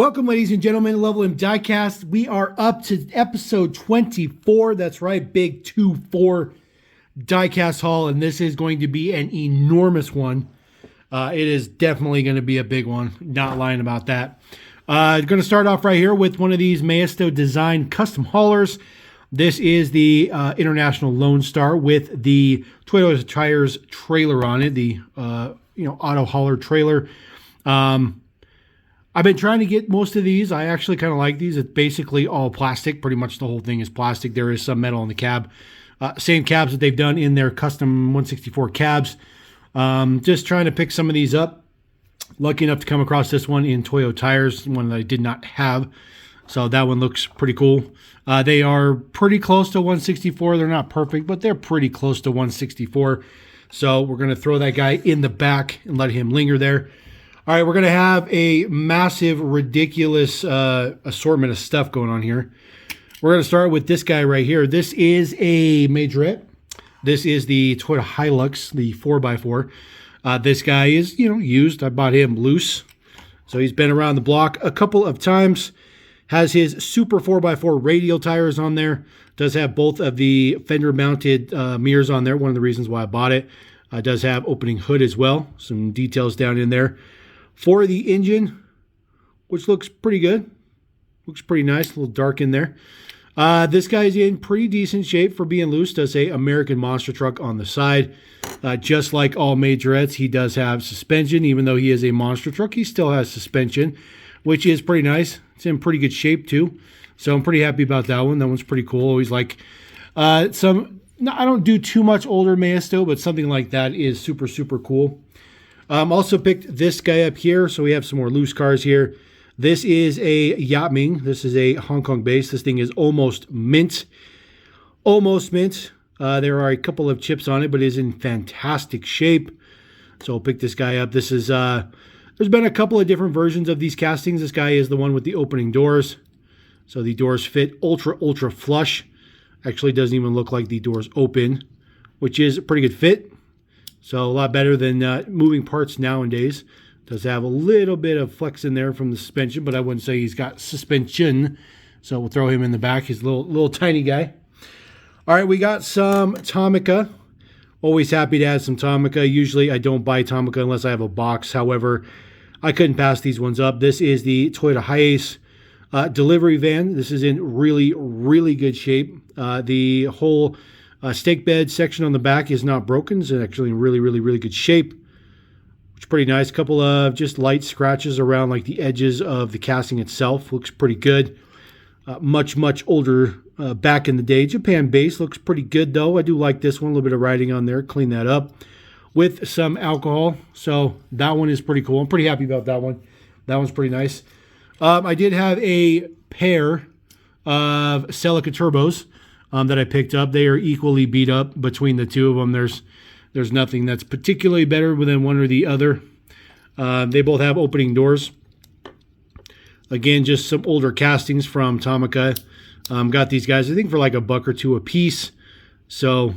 Welcome, ladies and gentlemen, to LevelMDiecast. We are up to episode 24. That's right, big 2-4 diecast haul, and this is going to be an enormous one. It is definitely going to be a big one. Not lying about that. Going to start off right here with one of these Maisto design custom haulers. This is the International Lone Star with the Toyota Tires trailer on it, the auto hauler trailer. I've been trying to get most of these. I actually kind of like these. It's basically all plastic. Pretty much the whole thing is plastic. There is some metal in the cab. Same cabs that they've done in their custom 164 cabs. Just trying to pick some of these up. Lucky enough to come across this one in Toyota Tires, one that I did not have. So that one looks pretty cool. They are pretty close to 164. They're not perfect, but they're pretty close to 164. So we're going to throw that guy in the back and let him linger there. All right, we're going to have a massive, ridiculous assortment of stuff going on here. We're going to start with this guy right here. This is a Majorette. This is the Toyota Hilux, the 4x4. This guy is, used. I bought him loose. So he's been around the block a couple of times. Has his super 4x4 radial tires on there. Does have both of the fender-mounted mirrors on there. One of the reasons why I bought it. Does have opening hood as well. Some details down in there. For the engine, which looks pretty good. Looks pretty nice. A little dark in there. This guy's in pretty decent shape for being loose. Does say American Monster Truck on the side. Just like all Majorettes, he does have suspension. Even though he is a monster truck, he still has suspension, which is pretty nice. It's in pretty good shape too. So I'm pretty happy about that one. That one's pretty cool. Always like I don't do too much older Meisto, but something like that is super, super cool. Also picked this guy up here. So we have some more loose cars here. This is a Yatming. This is a Hong Kong base. This thing is almost mint. Almost mint. There are a couple of chips on it, but it is in fantastic shape. So I'll pick this guy up. This is, there's been a couple of different versions of these castings. This guy is the one with the opening doors. So the doors fit ultra, ultra flush. Actually doesn't even look like the doors open, which is a pretty good fit. So a lot better than moving parts nowadays. Does have a little bit of flex in there from the suspension, but I wouldn't say he's got suspension. So we'll throw him in the back. He's a little tiny guy. All right, we got some Tomica. Always happy to add some Tomica. Usually I don't buy Tomica unless I have a box. However, I couldn't pass these ones up. This is the Toyota Hiace delivery van. This is in really, really good shape. The whole stake bed section on the back is not broken. It's actually in really, really, really good shape. Which is pretty nice. A couple of just light scratches around like the edges of the casting itself. Looks pretty good. Much, much older back in the day. Japan base looks pretty good though. I do like this one. A little bit of writing on there. Clean that up with some alcohol. So that one is pretty cool. I'm pretty happy about that one. That one's pretty nice. I did have a pair of Celica turbos that I picked up. They are equally beat up between the two of them. There's nothing that's particularly better than one or the other. They both have opening doors. Again, just some older castings from Tomica. Got these guys, I think, for like $1 or $2 a piece. So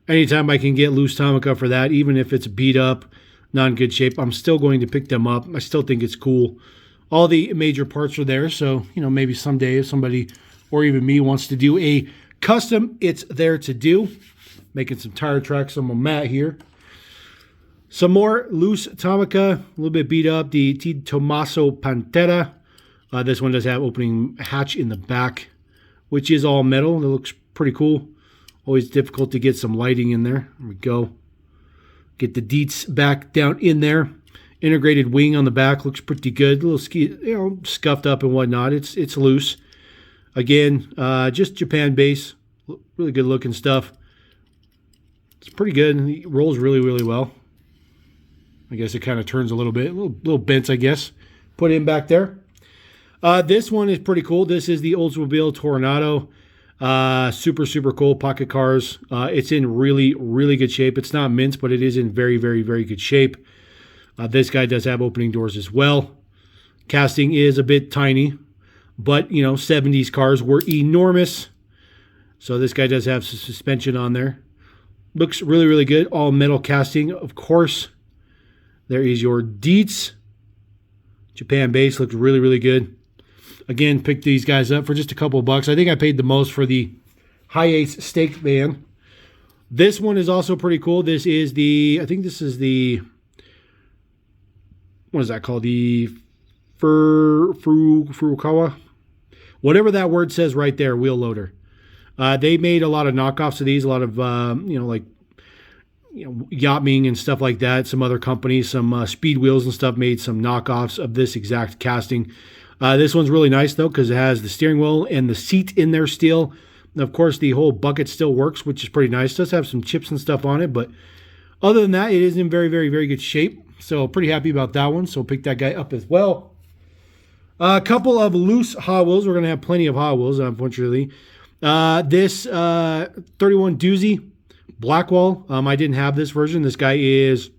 anytime I can get loose Tomica for that, even if it's beat up, not in good shape, I'm still going to pick them up. I still think it's cool. All the major parts are there. So, maybe someday if somebody or even me wants to do a custom, it's there to do. Making some tire tracks on my mat here. Some more loose Tomica, a little bit beat up. The Tommaso Pantera. This one does have opening hatch in the back, which is all metal. It looks pretty cool. Always difficult to get some lighting in there. There we go. Get the deets back down in there. Integrated wing on the back looks pretty good. A little scuffed up and whatnot. It's loose. Again, just Japan base. Really good looking stuff. It's pretty good. It rolls really, really well. I guess it kind of turns a little bit. A little bent, I guess. Put him back there. This one is pretty cool. This is the Oldsmobile Tornado. Super, super cool. Pocket cars. It's in really, really good shape. It's not mint, but it is in very, very, very good shape. This guy does have opening doors as well. Casting is a bit tiny, but, 70s cars were enormous. So this guy does have some suspension on there. Looks really, really good. All metal casting, of course. There is your deets. Japan base looks really, really good. Again, picked these guys up for just a couple of bucks. I think I paid the most for the High Ace Stake Van. This one is also pretty cool. This is the, I think this is the, what is that called? The Furukawa? Whatever that word says right there, wheel loader. They made a lot of knockoffs of these, a lot of, Yachtming and stuff like that. Some other companies, some Speed Wheels and stuff made some knockoffs of this exact casting. This one's really nice, though, because it has the steering wheel and the seat in there still. And of course, the whole bucket still works, which is pretty nice. It does have some chips and stuff on it, but other than that, it is in very, very, very good shape. So pretty happy about that one. So pick that guy up as well. A couple of loose Hot Wheels. We're going to have plenty of Hot Wheels, unfortunately. This 31 Doozy Blackwall. I didn't have this version. This guy is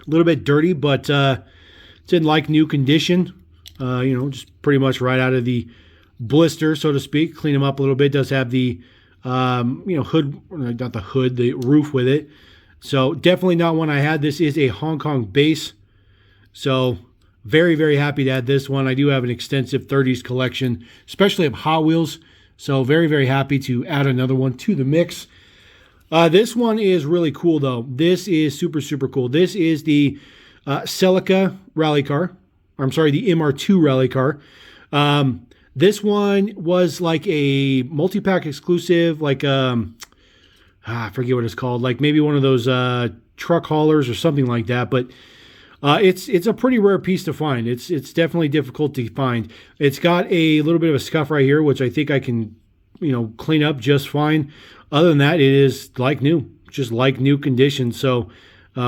a little bit dirty, but it's in like new condition. Just pretty much right out of the blister, so to speak. Clean them up a little bit. Does have the hood, not the hood, the roof with it. So definitely not one I had. This is a Hong Kong base. So very, very happy to add this one. I do have an extensive 30s collection, especially of Hot Wheels. So very, very happy to add another one to the mix. This one is really cool, though. This is super, super cool. This is the Celica rally car. I'm sorry, the MR2 rally car. This one was like a multi-pack exclusive, like I forget what it's called, like maybe one of those truck haulers or something like that. But it's a pretty rare piece to find. It's definitely difficult to find. It's got a little bit of a scuff right here, which I think I can clean up just fine. Other than that, it is like new, just like new condition. So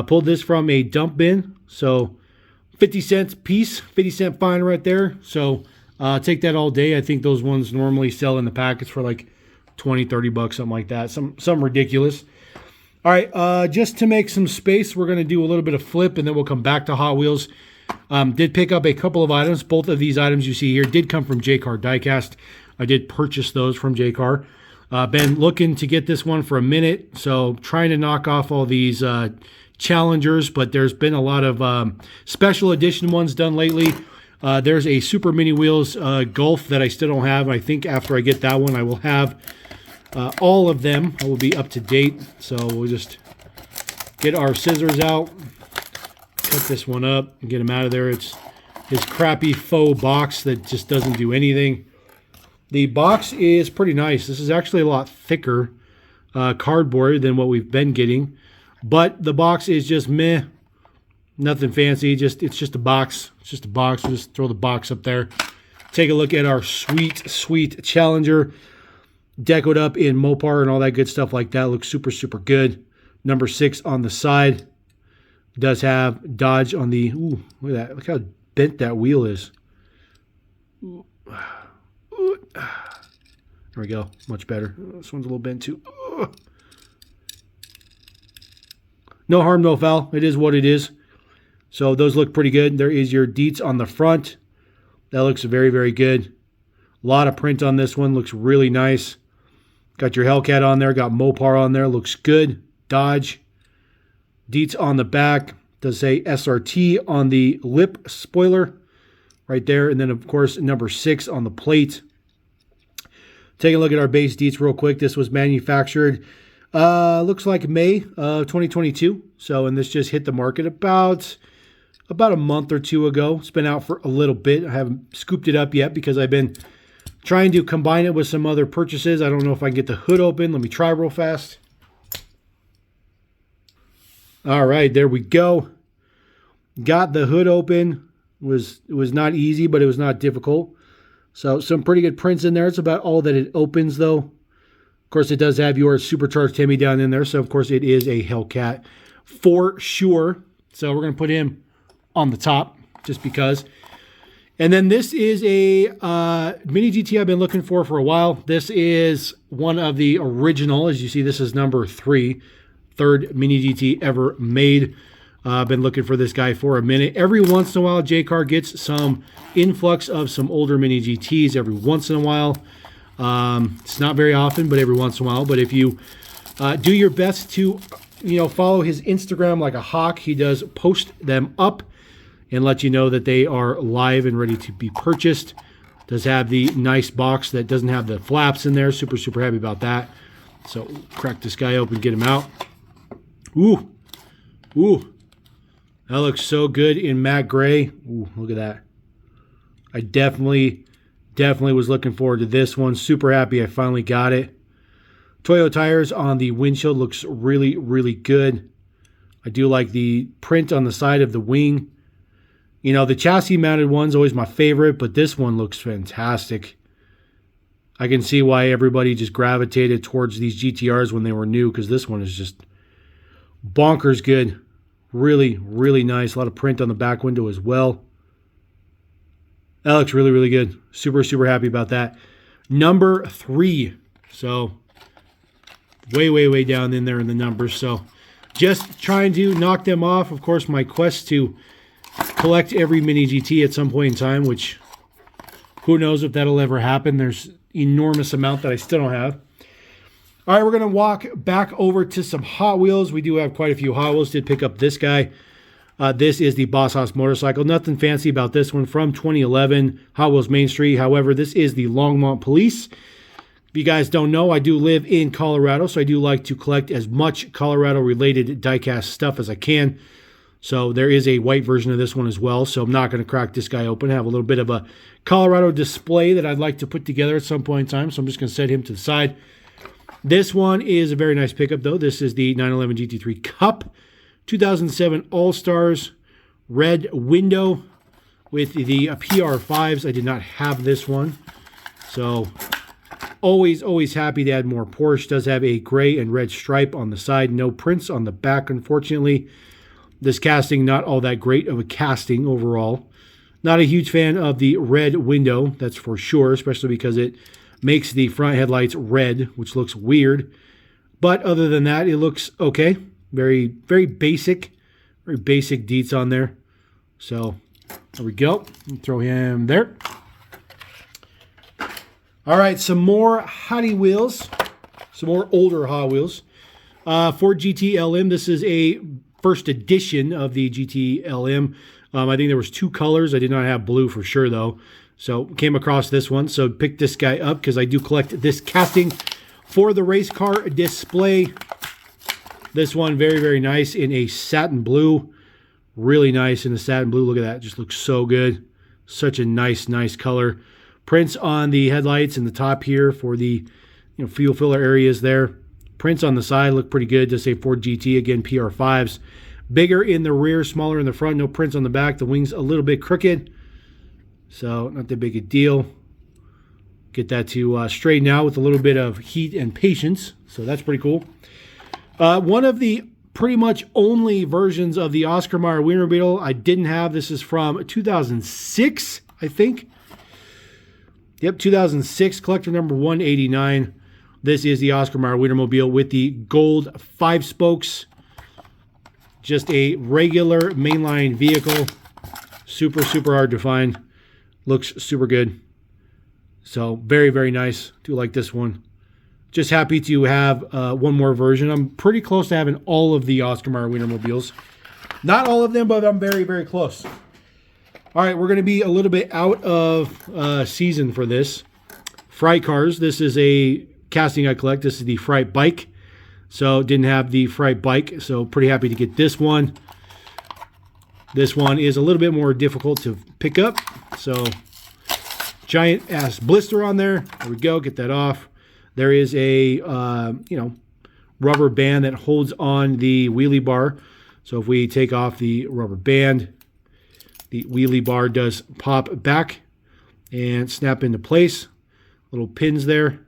pulled this from a dump bin. So 50 cents piece, 50 cent fine right there. So take that all day. I think those ones normally sell in the packets for like 20, 30 bucks, something like that. Some ridiculous. All right, just to make some space, we're going to do a little bit of flip, and then we'll come back to Hot Wheels. Did pick up a couple of items. Both of these items you see here did come from Jaycar Diecast. I did purchase those from Jaycar. Been looking to get this one for a minute, so trying to knock off all these challengers, but there's been a lot of special edition ones done lately. There's a Super Mini Wheels Golf that I still don't have. I think after I get that one, I will have all of them. I will be up to date, so we'll just get our scissors out, cut this one up, and get him out of there. It's his crappy faux box that just doesn't do anything. The box is pretty nice. This is actually a lot thicker cardboard than what we've been getting. But the box is just meh. Nothing fancy. It's just a box. It's just a box. We'll just throw the box up there. Take a look at our sweet, sweet Challenger. Decoed up in Mopar and all that good stuff like that. Looks super, super good. Number 6 on the side. Does have Dodge on the... Ooh, look at that. Look how bent that wheel is. Ooh. There we go. Much better. This one's a little bent too. No harm, no foul. It is what it is. So those look pretty good. There is your deets on the front. That looks very, very good. A lot of print on this one. Looks really nice. Got your Hellcat on there. Got Mopar on there. Looks good. Dodge. Deets on the back. Does say SRT on the lip spoiler right there. And then, of course, number 6 on the plate. Take a look at our base deets real quick. This was manufactured, looks like May of 2022. So, and this just hit the market about a month or two ago. It's been out for a little bit. I haven't scooped it up yet because I've been trying to combine it with some other purchases. I don't know if I can get the hood open. Let me try real fast. All right, there we go. Got the hood open. It was not easy, but it was not difficult. So some pretty good prints in there. It's about all that it opens, though. Of course, it does have your supercharged Hemi down in there. So, of course, it is a Hellcat for sure. So we're going to put him on the top just because. And then this is a Mini GT I've been looking for a while. This is one of the original. As you see, this is number 3. Third Mini GT ever made. I've been looking for this guy for a minute. Every once in a while, Jaycar gets some influx of some older Mini GTs every once in a while. It's not very often, but every once in a while. But if you do your best to, follow his Instagram like a hawk, he does post them up. and let you know that they are live and ready to be purchased. Does have the nice box that doesn't have the flaps in there. Super, super happy about that. So crack this guy open, get him out. Ooh. Ooh. That looks so good in matte gray. Ooh, look at that. I definitely was looking forward to this one. Super happy I finally got it. Toyo tires on the windshield looks really, really good. I do like the print on the side of the wing. You know, the chassis mounted one's always my favorite, but this one looks fantastic. I can see why everybody just gravitated towards these GTRs when they were new, because this one is just bonkers good. Really, really nice. A lot of print on the back window as well. That looks really, really good. Super, super happy about that. Number 3. So, way, way, way down in there in the numbers. So, just trying to knock them off. Of course, my quest to collect every mini GT at some point in time, which who knows if that'll ever happen. There's enormous amount that I still don't have. All right, we're going to walk back over to some Hot Wheels. We do have quite a few Hot Wheels. Did pick up this guy. This is the Boss Hoss motorcycle. Nothing fancy about this one, from 2011, Hot Wheels Main Street. However, this is the Longmont Police. If you guys don't know, I do live in Colorado, so I do like to collect as much Colorado-related diecast stuff as I can. So there is a white version of this one as well, so I'm not going to crack this guy open. I have a little bit of a Colorado display that I'd like to put together at some point in time, so I'm just going to set him to the side. This one is a very nice pickup, though. This is the 911 GT3 Cup, 2007 All-Stars, red window with the PR5s. I did not have this one, so always happy to add more Porsche. Does have a gray and red stripe on the side. No prints on the back, unfortunately. This casting, not all that great of a casting overall. Not a huge fan of the red window, that's for sure, especially because it makes the front headlights red, which looks weird. But other than that, it looks okay. Very, very basic deets on there. So there we go. Throw him there. All right, some more Hottie Wheels. Some more older Hot Wheels. Ford GT LM. This is a first edition of the GT LM. I think there was 2 colors. I did not have blue for sure, though. So came across this one. So picked this guy up because I do collect this casting for the race car display. This one, very, very nice in a satin blue. Really nice in the satin blue. Look at that. Just looks so good. Such a nice, nice color. Prints on the headlights and the top here for the fuel filler areas there. Prints on the side look pretty good. Just say Ford GT, again, PR5s. Bigger in the rear, smaller in the front. No prints on the back. The wing's a little bit crooked, so not that big a deal. Get that to straighten out with a little bit of heat and patience, so that's pretty cool. One of the pretty much only versions of the Oscar Mayer Wienermobile I didn't have. This is from 2006, I think. Yep, 2006, collector number 189. This is the Oscar Mayer Wienermobile with the gold 5 spokes. Just a regular mainline vehicle. Super, super hard to find. Looks super good. So very, very nice. Do like this one. Just happy to have one more version. I'm pretty close to having all of the Oscar Mayer Wienermobiles. Not all of them, but I'm very, very close. All right, we're going to be a little bit out of season for this. Fright cars. This is a casting I collect. This is the Fright bike. So didn't have the Fright bike, so pretty happy to get this one. This one is a little bit more difficult to pick up. So giant ass blister on there. There we go. Get that off. There is a rubber band that holds on the wheelie bar. So if we take off the rubber band, the wheelie bar does pop back and snap into place. Little pins there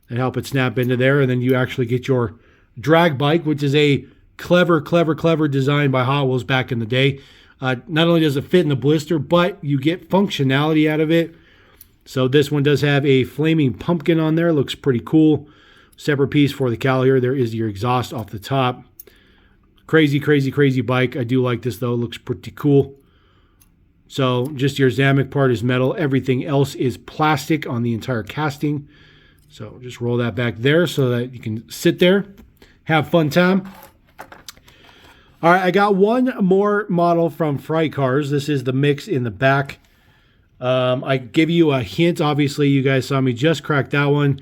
that help it snap into there, and then you actually get your drag bike, which is a clever design by Hot Wheels back in the day. Not only does it fit in the blister, but you get functionality out of it. So this one does have a flaming pumpkin on there. Looks pretty cool. Separate piece for the cowl here. There is your exhaust off the top. Crazy bike. I do like this, though. Looks pretty cool. So just your Zamek part is metal. Everything else is plastic on the entire casting. So just roll that back there so that you can sit there, have fun time. All right, I got one more model from Fry Cars. This is the mix in the back. I give you a hint. Obviously, you guys saw me just crack that one.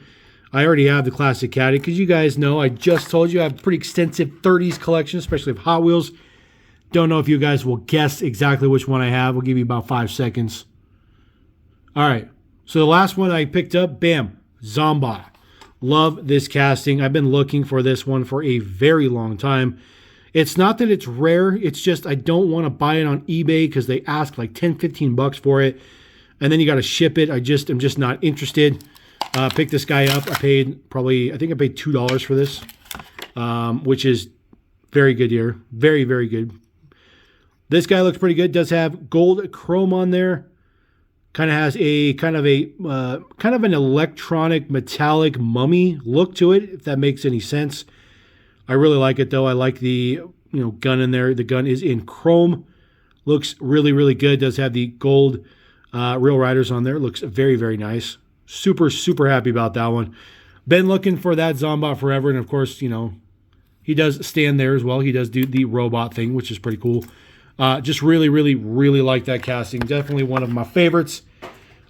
I already have the Classic Caddy because you guys know I just told you I have a pretty extensive 30s collection, especially of Hot Wheels. Don't know if you guys will guess exactly which one I have. We'll give you about 5 seconds. All right, so the last one I picked up, bam, Zomba. Love this casting. I've been looking for this one for a very long time. It's not that it's rare. It's just I don't want to buy it on eBay because they ask like 10, 15 bucks for it. And then you got to ship it. I'm just not interested. Picked this guy up. I think I paid $2 for this, which is very good here. Very, very good. This guy looks pretty good. Does have gold chrome on there. Kind of has a kind of an electronic metallic mummy look to it, if that makes any sense. I really like it though. I like the gun in there. The gun is in chrome. Looks really, really good. Does have the gold Real Riders on there. Looks very, very nice. Super, super happy about that one. Been looking for that Zomba forever, and of course, he does stand there as well. He does do the robot thing, which is pretty cool. Just really, really, really like that casting. Definitely one of my favorites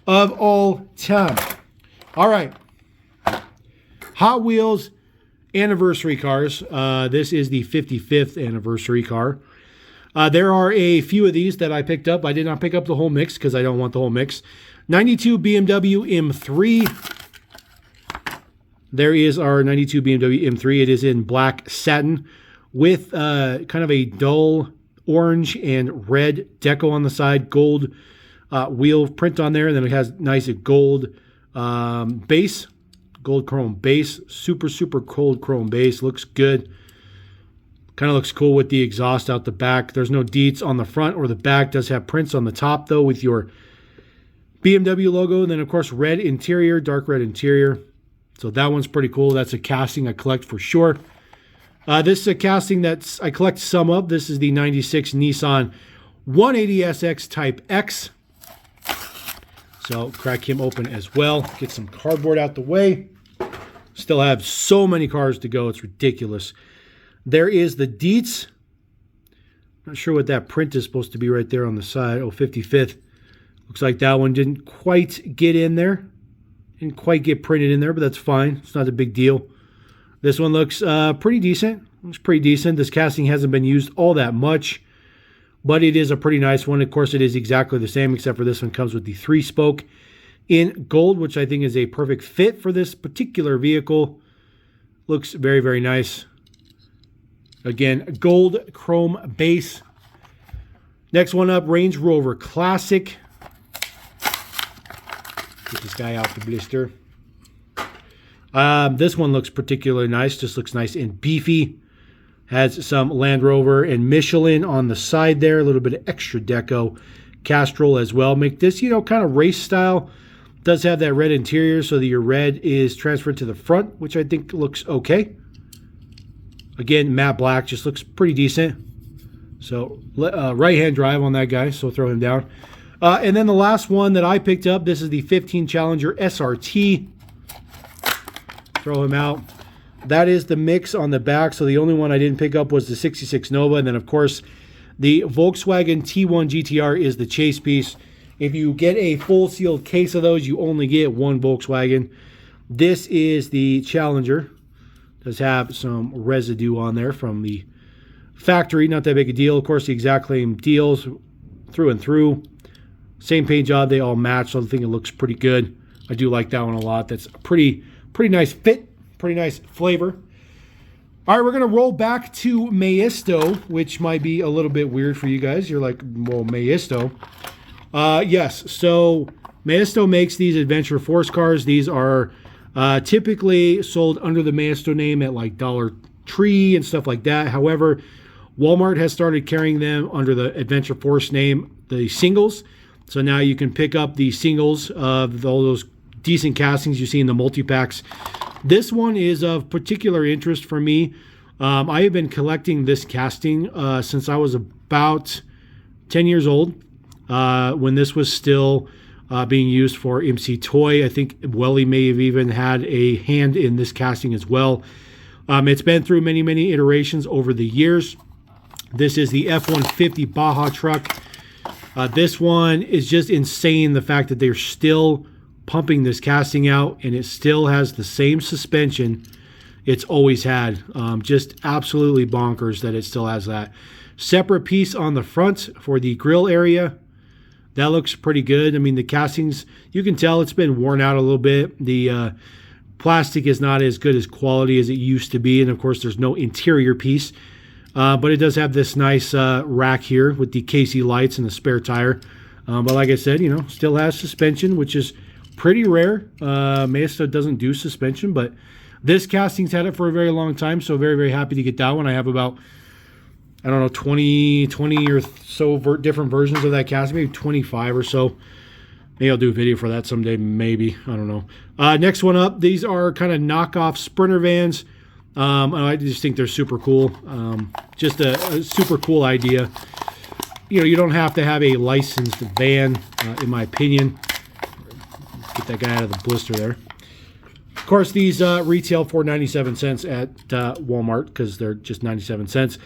of all time. All right. Hot Wheels anniversary cars. This is the 55th anniversary car. There are a few of these that I picked up. I did not pick up the whole mix because I don't want the whole mix. 92 BMW M3. There is our 92 BMW M3. It is in black satin with kind of a dull orange and red deco on the side. Gold wheel print on there. And then it has nice gold base. Gold chrome base. Super, super cold chrome base. Looks good. Kind of looks cool with the exhaust out the back. There's no deets on the front or the back. Does have prints on the top, though, with your BMW logo. And then, of course, red interior, dark red interior. So that one's pretty cool. That's a casting I collect for sure. This is a casting that I collect some of. This is the 96 Nissan 180SX Type X. So crack him open as well. Get some cardboard out the way. Still have so many cars to go. It's ridiculous. There is the deets. Not sure what that print is supposed to be right there on the side. Oh, 55th. Looks like that one didn't quite get in there. Didn't quite get printed in there, but that's fine. It's not a big deal. This one looks pretty decent. Looks pretty decent. This casting hasn't been used all that much, but it is a pretty nice one. Of course, it is exactly the same, except for this one comes with the 3-spoke in gold, which I think is a perfect fit for this particular vehicle. Looks very, very nice. Again, gold chrome base. Next one up, Range Rover Classic. Get this guy out the blister. This one looks particularly nice. Just looks nice and beefy. Has some Land Rover and Michelin on the side there. A little bit of extra deco. Castrol as well. Make this, kind of race style. Does have that red interior so that your red is transferred to the front, which I think looks okay. Again, matte black, just looks pretty decent. So right-hand drive on that guy, so throw him down. And then the last one that I picked up, this is the 15 Challenger SRT. Throw him out. That is the mix on the back, so the only one I didn't pick up was the 66 Nova. And then, of course, the Volkswagen T1 GTR is the chase piece. If you get a full sealed case of those, you only get one Volkswagen. This is the Challenger. Does have some residue on there from the factory. Not that big a deal. Of course, the exact same deals through and through. Same paint job. They all match, so I think it looks pretty good. I do like that one a lot. That's a pretty nice fit. Pretty nice flavor. All right, we're going to roll back to Meisto, which might be a little bit weird for you guys. You're like, well, Meisto. Yes, so Meisto makes these Adventure Force cars. These are typically sold under the Meisto name at like Dollar Tree and stuff like that. However, Walmart has started carrying them under the Adventure Force name, the singles. So now you can pick up the singles of all those decent castings you see in the multi-packs. This one is of particular interest for me. I have been collecting this casting since I was about 10 years old, when this was still being used for MC Toy. I think Welly may have even had a hand in this casting as well. It's been through many, many iterations over the years. This is the F-150 Baja truck. This one is just insane, the fact that they're still pumping this casting out and it still has the same suspension it's always had. Just absolutely bonkers that it still has that. Separate piece on the front for the grill area. That looks pretty good. I mean, the castings, you can tell it's been worn out a little bit. The plastic is not as good as quality as it used to be. And of course, there's no interior piece. But it does have this nice rack here with the KC lights and the spare tire. But like I said, you know, still has suspension, which is pretty rare. Maisto doesn't do suspension, but this casting's had it for a very long time. So very, very happy to get that one. I have about, I don't know, 20 or so different versions of that casting, maybe 25 or so. Maybe I'll do a video for that someday, maybe. I don't know. Next one up, these are kind of knockoff Sprinter vans. I just think they're super cool. Just a super cool idea. You know, you don't have to have a licensed van, in my opinion. Get that guy out of the blister there. Of course, these retail for 97 cents at Walmart because they're just 97 cents.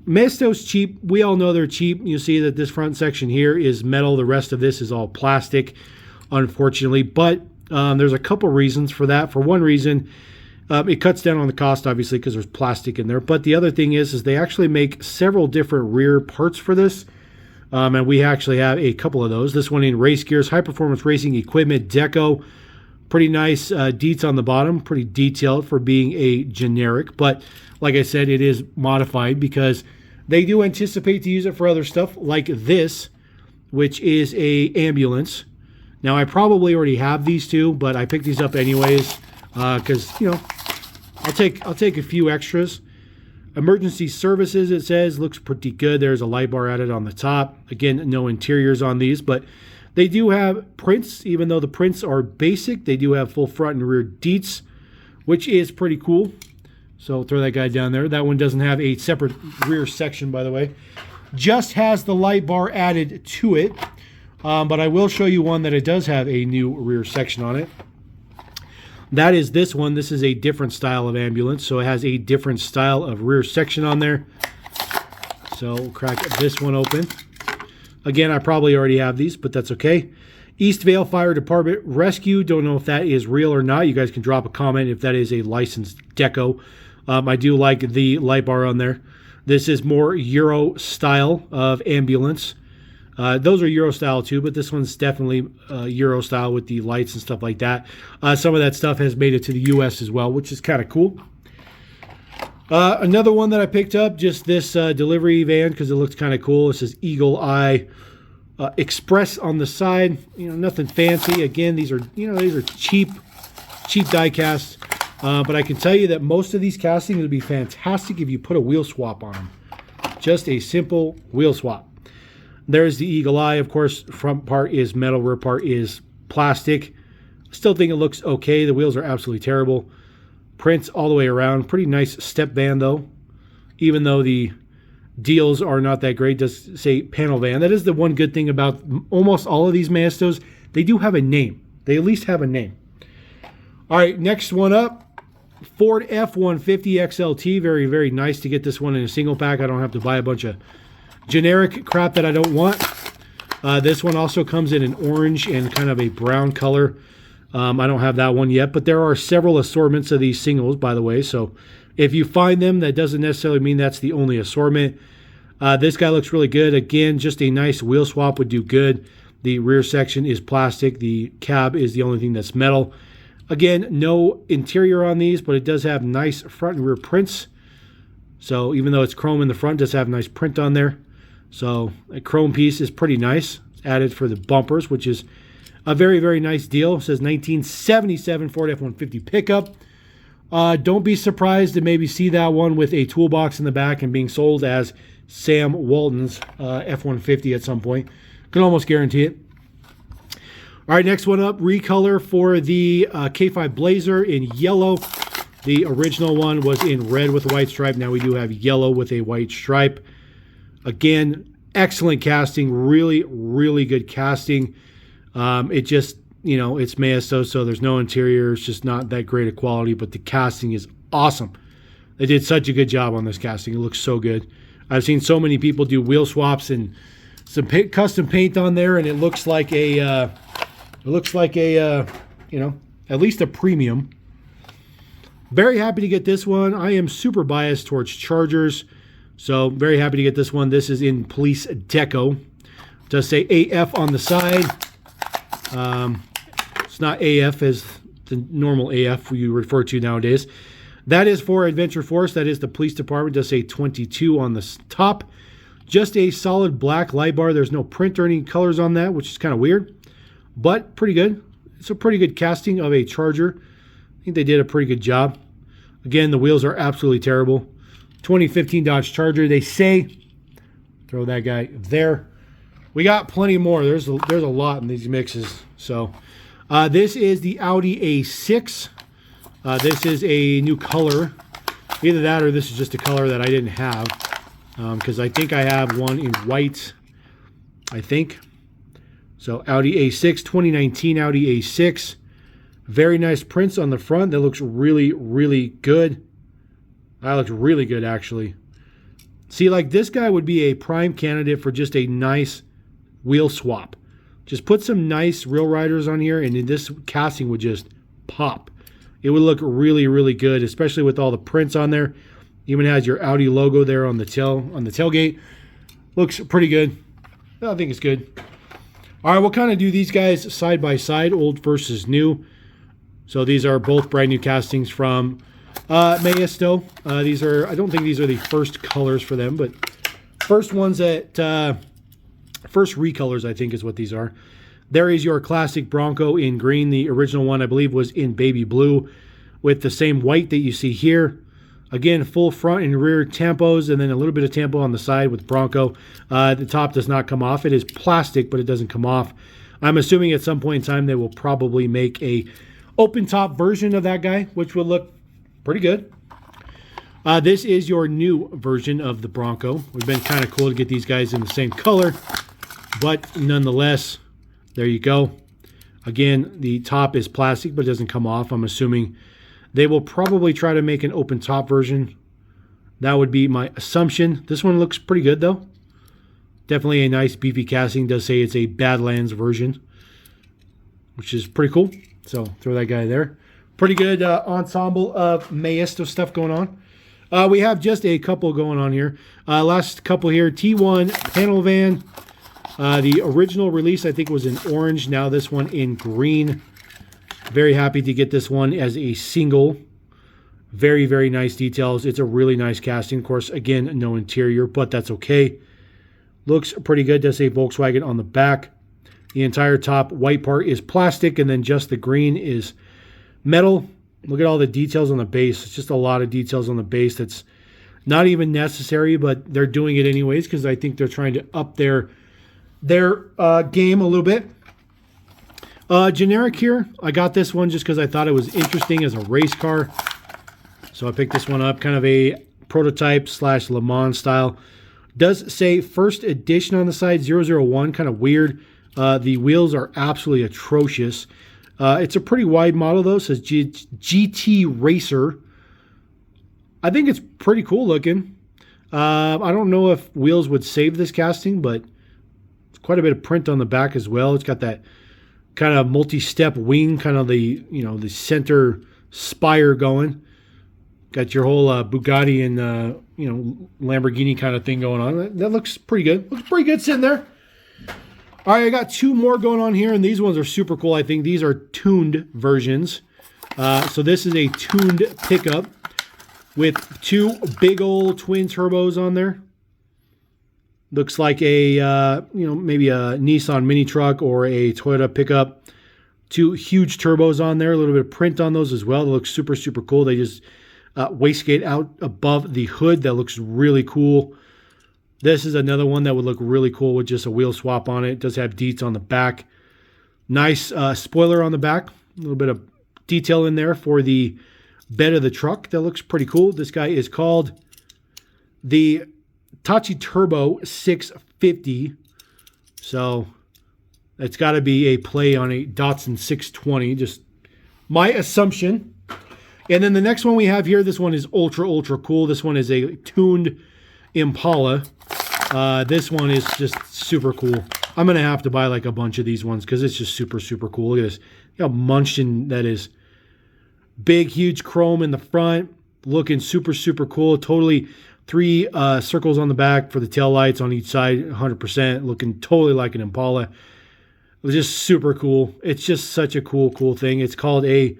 Maisto's cheap. We all know they're cheap. You see that this front section here is metal. The rest of this is all plastic, unfortunately. But there's a couple reasons for that. For one reason, it cuts down on the cost, obviously, because there's plastic in there. But the other thing is they actually make several different rear parts for this. And we actually have a couple of those. This one in race gears, high performance racing equipment, deco. Pretty nice deets on the bottom. Pretty detailed for being a generic. But like I said, it is modified because they do anticipate to use it for other stuff like this, which is a ambulance. Now, I probably already have these two, but I picked these up anyways because, you know, I'll take a few extras. Emergency services, it says, looks pretty good. There's a light bar added on the top. Again, no interiors on these, but they do have prints. Even though the prints are basic, they do have full front and rear deets, which is pretty cool. So throw that guy down there. That one doesn't have a separate rear section, by the way. Just has the light bar added to it. But I will show you one that it does have a new rear section on it. That is this one. This is a different style of ambulance, so it has a different style of rear section on there. So we'll crack this one open. Again, I probably already have these, but that's okay. East Vale Fire Department Rescue. Don't know if that is real or not. You guys can drop a comment if that is a licensed deco. I do like the light bar on there. This is more Euro style of ambulance. Those are Euro style too, but this one's definitely Euro style with the lights and stuff like that. Some of that stuff has made it to the US as well, which is kind of cool. Another one that I picked up, just this delivery van because it looks kind of cool. It says Eagle Eye Express on the side. You know, nothing fancy. Again, these are cheap die-casts. But I can tell you that most of these castings would be fantastic if you put a wheel swap on them. Just a simple wheel swap. There's the Eagle Eye. Of course, front part is metal, rear part is plastic. Still think it looks okay. The wheels are absolutely terrible. Prints all the way around. Pretty nice step van, though. Even though the deals are not that great, does say panel van. That is the one good thing about almost all of these Maistos. They do have a name. They at least have a name. All right, next one up. Ford F-150 XLT. Very, very nice to get this one in a single pack. I don't have to buy a bunch of generic crap that I don't want. This one also comes in an orange and kind of a brown color. I don't have that one yet, but there are several assortments of these singles, by the way. So if you find them, that doesn't necessarily mean that's the only assortment. This guy looks really good. Again, just a nice wheel swap would do good. The rear section is plastic. The cab is the only thing that's metal. Again, no interior on these, but it does have nice front and rear prints. So even though it's chrome in the front, it does have a nice print on there. So a chrome piece is pretty nice. It's added for the bumpers, which is a very, very nice deal. It says 1977 Ford F-150 pickup. Don't be surprised to maybe see that one with a toolbox in the back and being sold as Sam Walton's F-150 at some point. Can almost guarantee it. All right, next one up, recolor for the K5 Blazer in yellow. The original one was in red with a white stripe. Now we do have yellow with a white stripe. Again, excellent casting, really, really good casting. It just, you know, it's Maisto, so there's no interior. It's just not that great a quality, but the casting is awesome. They did such a good job on this casting. It looks so good. I've seen so many people do wheel swaps and some custom paint on there, and it looks like a you know, at least a premium. Very happy to get this one. I am super biased towards Chargers, so very happy to get this one. This is in police deco. It does say AF on the side. It's not AF as the normal AF you refer to nowadays. That is for Adventure Force. That is the police department. It does say 22 on the top. Just a solid black light bar. There's no print or any colors on that, which is kind of weird, but pretty good. It's a pretty good casting of a Charger. I think they did a pretty good job. Again, the wheels are absolutely terrible. 2015 Dodge Charger, they say. Throw that guy there. We got plenty more. There's a lot in these mixes. So this is the Audi A6. This is a new color. Either that or this is just a color that I didn't have. Because I think I have one in white. I think. So Audi A6, 2019 Audi A6. Very nice prints on the front. That looks really, really good. That looks really good, actually. See, like this guy would be a prime candidate for just a nice wheel swap. Just put some nice Real Riders on here, and this casting would just pop. It would look really, really good, especially with all the prints on there. Even has your Audi logo there on the tailgate. Looks pretty good. I think it's good. All right, we'll kind of do these guys side by side, old versus new. So these are both brand new castings from Meisto. These are, I don't think these are the first colors for them, but first ones that, first recolors, I think is what these are. There is your classic Bronco in green. The original one, I believe, was in baby blue with the same white that you see here. Again, full front and rear tampos, and then a little bit of tampo on the side with Bronco. The top does not come off. It is plastic, but it doesn't come off. I'm assuming at some point in time they will probably make a open top version of that guy, which would look pretty good. This is your new version of the Bronco. It would have been kind of cool to get these guys in the same color, but nonetheless, there you go. Again, the top is plastic, but it doesn't come off. I'm assuming they will probably try to make an open top version. That would be my assumption. This one looks pretty good, though. Definitely a nice beefy casting. It does say it's a Badlands version, which is pretty cool. So throw that guy there. Pretty good ensemble of Maisto stuff going on. We have just a couple going on here. Last couple here. T1 panel van. The original release, I think, was in orange. Now this one in green. Very happy to get this one as a single. Very, very nice details. It's a really nice casting. Of course, again, no interior, but that's okay. Looks pretty good. Does say Volkswagen on the back. The entire top white part is plastic, and then just the green is metal. Look at all the details on the base. It's just a lot of details on the base that's not even necessary, but they're doing it anyways because I think they're trying to up their game a little bit. Generic here. I got this one just because I thought it was interesting as a race car. So I picked this one up. Kind of a prototype / Le Mans style. Does say first edition on the side, 001. Kind of weird. The wheels are absolutely atrocious. It's a pretty wide model though. It says GT Racer. I think it's pretty cool looking. I don't know if wheels would save this casting, but it's quite a bit of print on the back as well. It's got that kind of multi-step wing, kind of the, you know, the center spire going. Got your whole Bugatti and, you know, Lamborghini kind of thing going on. That looks pretty good. Looks pretty good sitting there. All right, I got two more going on here, and these ones are super cool. I think these are tuned versions. So this is a tuned pickup with two big old twin turbos on there. Looks like a, you know, maybe a Nissan mini truck or a Toyota pickup. Two huge turbos on there. A little bit of print on those as well. They look super, super cool. They just wastegate out above the hood. That looks really cool. This is another one that would look really cool with just a wheel swap on it. It does have deets on the back. Nice spoiler on the back. A little bit of detail in there for the bed of the truck. That looks pretty cool. This guy is called the Tachi Turbo 650. So that's got to be a play on a Datsun 620. Just my assumption. And then the next one we have here, this one is ultra, ultra cool. This one is a tuned Impala. This one is just super cool. I'm going to have to buy like a bunch of these ones because it's just super, super cool. Look at this. Look how munched in that is. Big, huge chrome in the front. Looking super, super cool. Totally 3 circles on the back for the tail lights on each side. 100%. Looking totally like an Impala. It's just super cool. It's just such a cool, cool thing. It's called a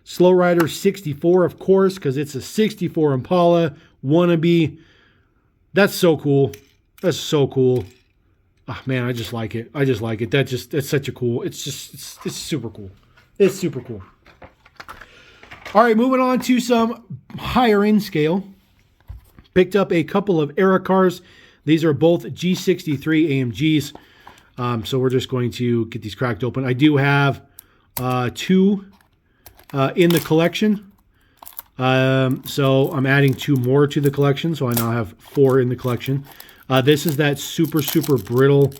Slow Rider 64, of course, because it's a 64 Impala wannabe. That's so cool. That's so cool. Oh, man, I just like it. I just like it. That's such a cool. It's super cool. It's super cool. All right, moving on to some higher end scale. Picked up a couple of era cars. These are both G63 AMGs. So we're just going to get these cracked open. I do have 2 in the collection. So I'm adding 2 more to the collection. So I now have 4 in the collection. This is that super, super brittle.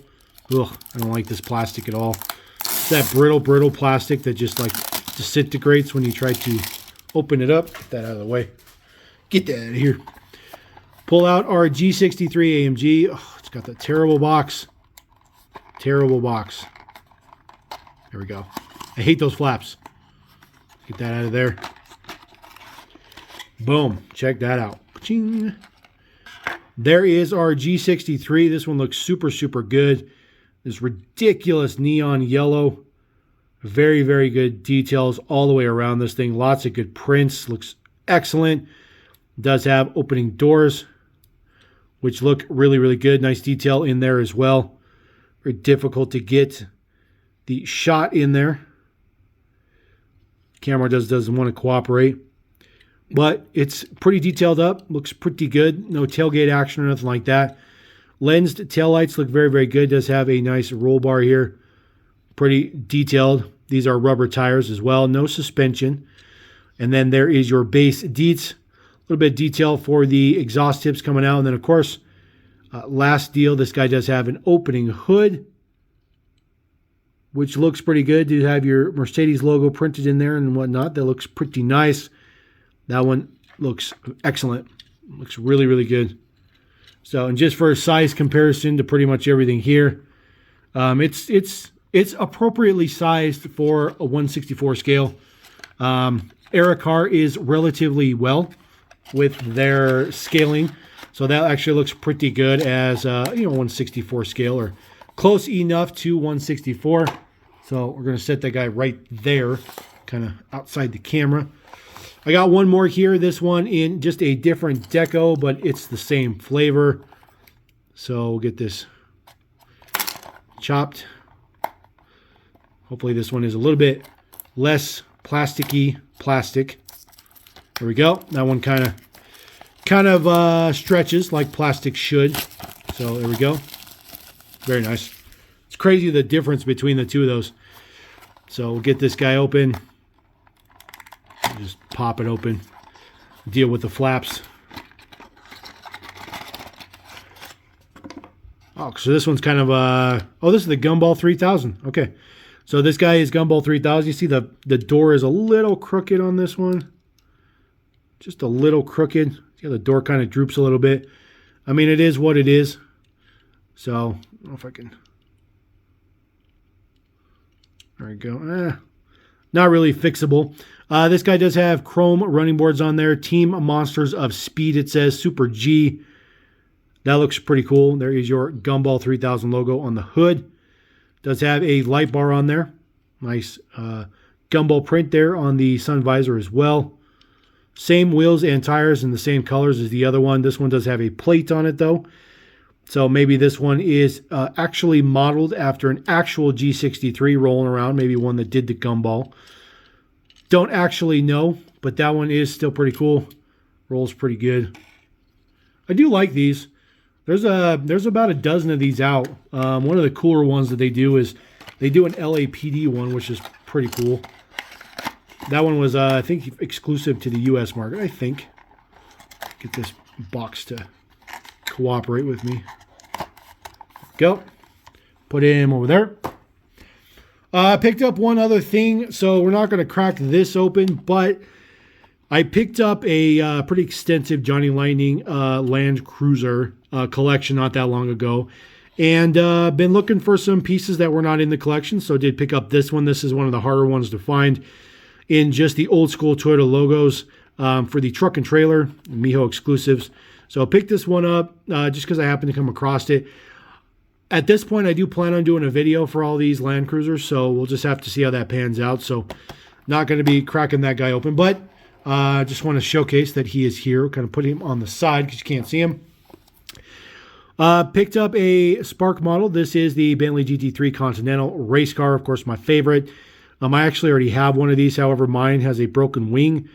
Ugh, I don't like this plastic at all. It's that brittle plastic that just like disintegrates when you try to open it up. Get that out of the way. Get that out of here. Pull out our G63 AMG. Oh, it's got that terrible box. Terrible box. There we go. I hate those flaps. Get that out of there. Boom. Check that out. Ching. There is our G63. This one looks super, super good. This ridiculous neon yellow. Very, very good details all the way around this thing. Lots of good prints. Looks excellent. Does have opening doors, which look really, really good. Nice detail in there as well. Very difficult to get the shot in there. Camera doesn't want to cooperate. But it's pretty detailed up. Looks pretty good. No tailgate action or nothing like that. Lensed taillights look very, very good. Does have a nice roll bar here. Pretty detailed. These are rubber tires as well. No suspension. And then there is your base deets. A little bit of detail for the exhaust tips coming out. And then, of course, last deal, this guy does have an opening hood, which looks pretty good. You have your Mercedes logo printed in there and whatnot. That looks pretty nice. That one looks excellent. Looks really, really good. So, and just for a size comparison to pretty much everything here, it's appropriately sized for a 1/64 scale. Era car is relatively well with their scaling, so that actually looks pretty good as 1/64 scale or close enough to 1/64. So we're going to set that guy right there, kind of outside the camera. I got one more here. This one in just a different deco, but it's the same flavor. So we'll get this chopped. Hopefully this one is a little bit less plasticky plastic. There we go. That one kind of stretches like plastic should. So there we go. Very nice. It's crazy the difference between the two of those. So we'll get this guy open. Just pop it open. Deal with the flaps. Oh, so this one's kind of this is the Gumball 3000. Okay. So this guy is Gumball 3000. You see the door is a little crooked on this one. Just a little crooked. See how the door kind of droops a little bit. I mean, it is what it is. So, I don't know if I can. There we go. Not really fixable. This guy does have chrome running boards on there. Team Monsters of Speed, it says. Super G. That looks pretty cool. There is your Gumball 3000 logo on the hood. Does have a light bar on there. Nice Gumball print there on the sun visor as well. Same wheels and tires in the same colors as the other one. This one does have a plate on it though. So maybe this one is actually modeled after an actual G63 rolling around. Maybe one that did the Gumball. Don't actually know, but that one is still pretty cool. Rolls pretty good. I do like these. There's about a dozen of these out. One of the cooler ones that they do is they do an LAPD one, which is pretty cool. That one was, I think, exclusive to the U.S. market, I think. Get this box to cooperate with me. Go. Put him over there. I picked up one other thing, so we're not going to crack this open, but I picked up a pretty extensive Johnny Lightning Land Cruiser collection not that long ago. And been looking for some pieces that were not in the collection. So I did pick up this one. This is one of the harder ones to find in just the old school Toyota logos for the truck and trailer, Miho exclusives. So I picked this one up just because I happened to come across it. At this point, I do plan on doing a video for all these Land Cruisers. So we'll just have to see how that pans out. So not going to be cracking that guy open. But just want to showcase that he is here. Kind of put him on the side because you can't see him. Picked up a Spark model. This is the Bentley GT3 Continental race car, of course, my favorite. I actually already have one of these. However, mine has a broken wing.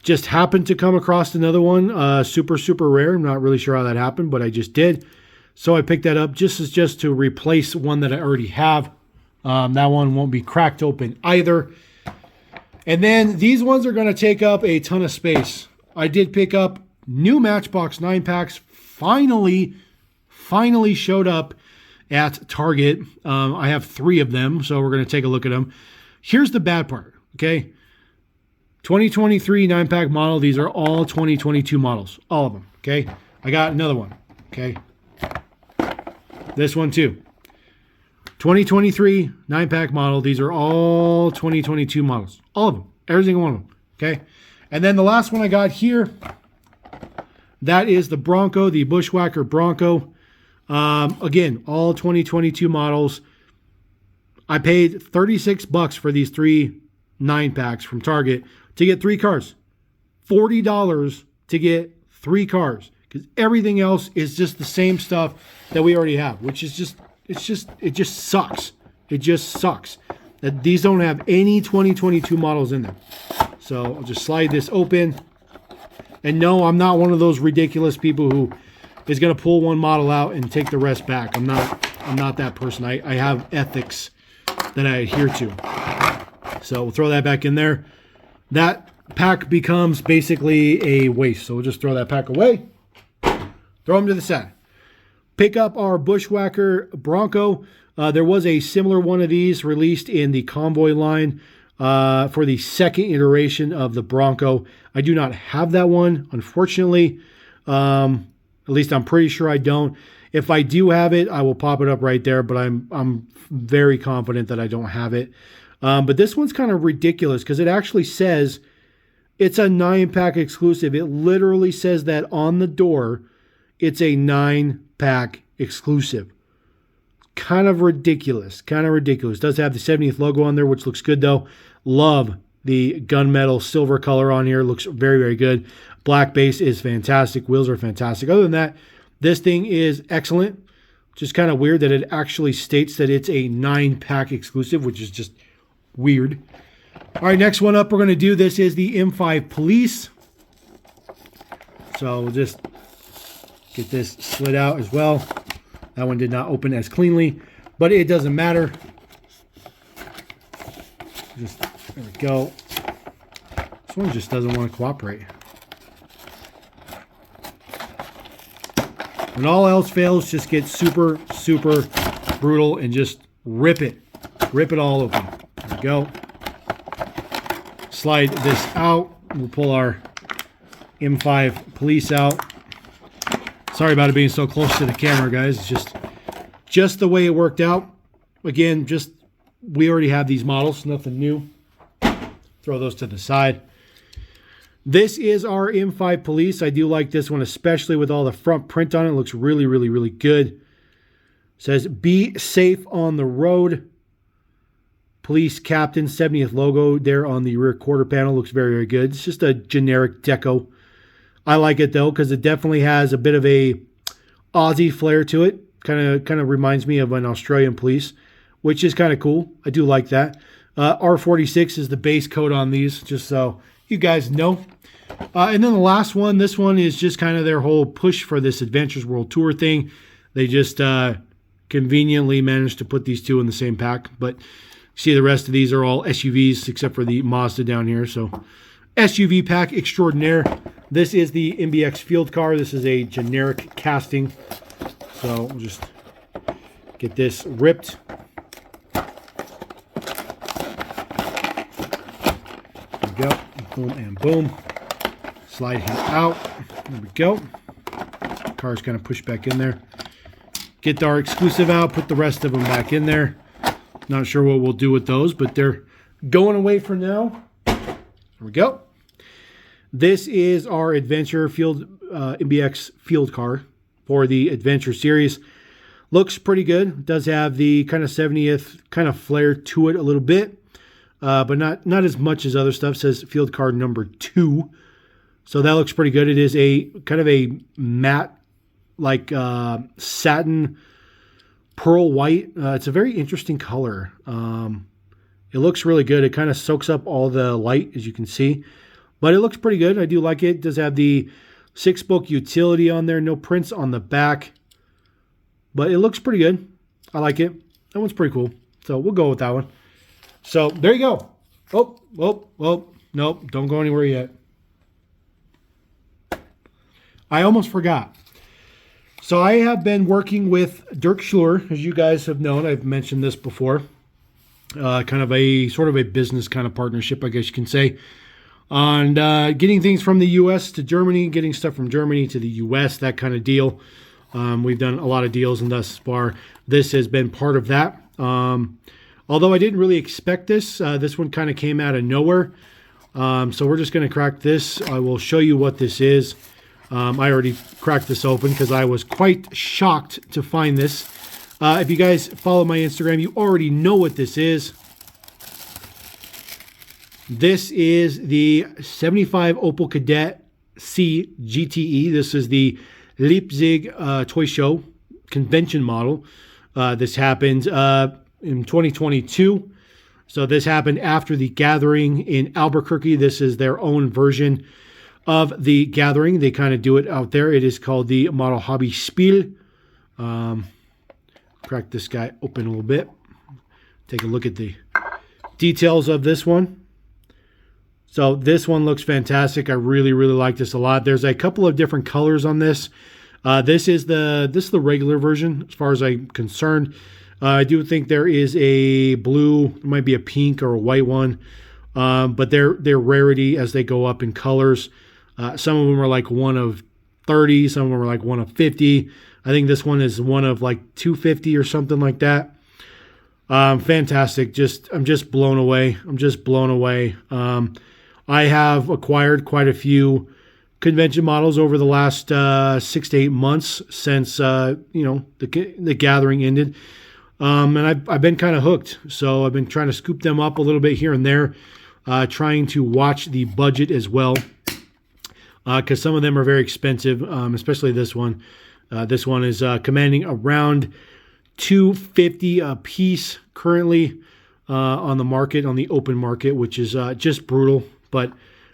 Just happened to come across another one. Super, super rare. I'm not really sure how that happened, but I just did. So I picked that up just to replace one that I already have. That one won't be cracked open either. And then these ones are going to take up a ton of space. I did pick up new Matchbox 9-packs. Finally showed up at Target. I have 3 of them, so we're going to take a look at them. Here's the bad part, okay? 2023 9-pack model. These are all 2022 models, all of them, okay? I got another one, okay? This one too. 2023 9-pack model. These are all 2022 models, all of them, every single one of them, okay? And then the last one I got here, that is the Bronco, the Bushwhacker Bronco. Again, all 2022 models. I paid $36 for these 3 9-packs from Target to get 3 cars. $40 to get 3 cars. Because everything else is just the same stuff that we already have, which is it just sucks. It just sucks that these don't have any 2022 models in them. So I'll just slide this open. And no, I'm not one of those ridiculous people who is going to pull one model out and take the rest back. I'm not that person. I have ethics that I adhere to. So we'll throw that back in there. That pack becomes basically a waste. So we'll just throw that pack away. Throw them to the side. Pick up our Bushwhacker Bronco. There was a similar one of these released in the Convoy line for the second iteration of the Bronco. I do not have that one, unfortunately. At least I'm pretty sure I don't. If I do have it, I will pop it up right there, but I'm very confident that I don't have it. But this one's kind of ridiculous because it actually says it's a 9-pack exclusive. It literally says that on the door. It's a 9-pack exclusive. Kind of ridiculous. Kind of ridiculous. Does have the 70th logo on there, which looks good though. Love the gunmetal silver color on here. Looks very, very good. Black base is fantastic. Wheels are fantastic. Other than that, this thing is excellent. Just kind of weird that it actually states that it's a 9-pack exclusive, which is just weird. All right, next one up we're going to do. This is the M5 Police. So we'll just get this slid out as well. That one did not open as cleanly, but it doesn't matter. Just, there we go. This one just doesn't want to cooperate. When all else fails, just get super, super brutal and just rip it. Rip it all open. There we go. Slide this out. We'll pull our M5 Police out. Sorry about it being so close to the camera, guys. It's just the way it worked out. Again, we already have these models, nothing new. Throw those to the side. This is our M5 Police. I do like this one, especially with all the front print on it. It looks really, really, really good. It says, be safe on the road. Police Captain, 70th logo there on the rear quarter panel. Looks very, very good. It's just a generic deco. I like it though because it definitely has a bit of a Aussie flair to it. Kind of reminds me of an Australian police, which is kind of cool. I do like that. R46 is the base coat on these, just so you guys know. And then the last one, this one is just kind of their whole push for this Adventures World Tour thing. They just conveniently managed to put these two in the same pack. But see, the rest of these are all SUVs except for the Mazda down here. So SUV pack extraordinaire. This is the MBX field car. This is a generic casting. So we'll just get this ripped. There we go. Boom and boom. Slide him out. There we go. Car's kind of pushed back in there. Get our exclusive out, put the rest of them back in there. Not sure what we'll do with those, but they're going away for now. There we go. This is our Adventure Field MBX field car for the Adventure series. Looks pretty good. Does have the kind of 70th kind of flair to it a little bit, but not as much as other stuff. It says field car number 2. So that looks pretty good. It is a kind of a matte, like satin pearl white. It's a very interesting color. It looks really good. It kind of soaks up all the light, as you can see. But it looks pretty good. I do like it. It does have the 6-spoke utility on there. No prints on the back. But it looks pretty good. I like it. That one's pretty cool. So we'll go with that one. So there you go. Oh, nope. Don't go anywhere yet. I almost forgot. So I have been working with Dirk Schluer, as you guys have known. I've mentioned this before. Kind of a sort of a business kind of partnership, I guess you can say, on getting things from the U.S. to Germany, getting stuff from Germany to the U.S., that kind of deal. We've done a lot of deals, and thus far, this has been part of that. Although I didn't really expect this. This one kind of came out of nowhere. So we're just going to crack this. I will show you what this is. I already cracked this open because I was quite shocked to find this. If you guys follow my Instagram, you already know what this is. This is the 75 Opel Kadett C GTE. This is the Leipzig Toy Show convention model. This happened in 2022. So this happened after the Gathering in Albuquerque. This is their own version of the Gathering. They kind of do it out there. It is called the Model Hobby Spiel. Crack this guy open a little bit. Take a look at the details of this one. So this one looks fantastic. I really like this a lot. There's a couple of different colors on this. This is the regular version as far as I'm concerned. I do think there is a blue, there might be a pink or a white one, but they're rarity as they go up in colors. Some of them are like 1 of 30, some of them are like 1 of 50. I think this one is 1 of like 250 or something like that. Fantastic. I'm just blown away. I have acquired quite a few convention models over the last 6 to 8 months since the Gathering ended. And I've been kind of hooked. So I've been trying to scoop them up a little bit here and there, trying to watch the budget as well, because some of them are very expensive, especially this one. This one is commanding around $250 a piece currently on the market, on the open market, which is just brutal. But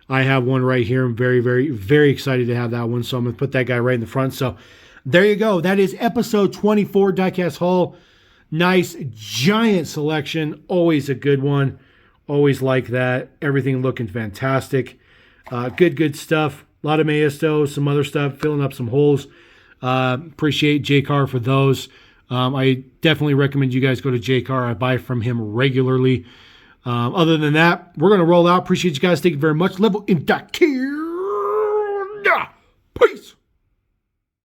I have one right here. I'm very excited to have that one. So I'm going to put that guy right in the front. So there you go. That is episode 24, Diecast Haul. Nice, giant selection. Always a good one. Always like that. Everything looking fantastic. Good stuff. A lot of Maisto, some other stuff, filling up some holes. Appreciate Jaycar for those. I definitely recommend you guys go to Jaycar. I buy from him regularly. Other than that, we're going to roll out. Appreciate you guys. Thank you very much. LevelMDiecast.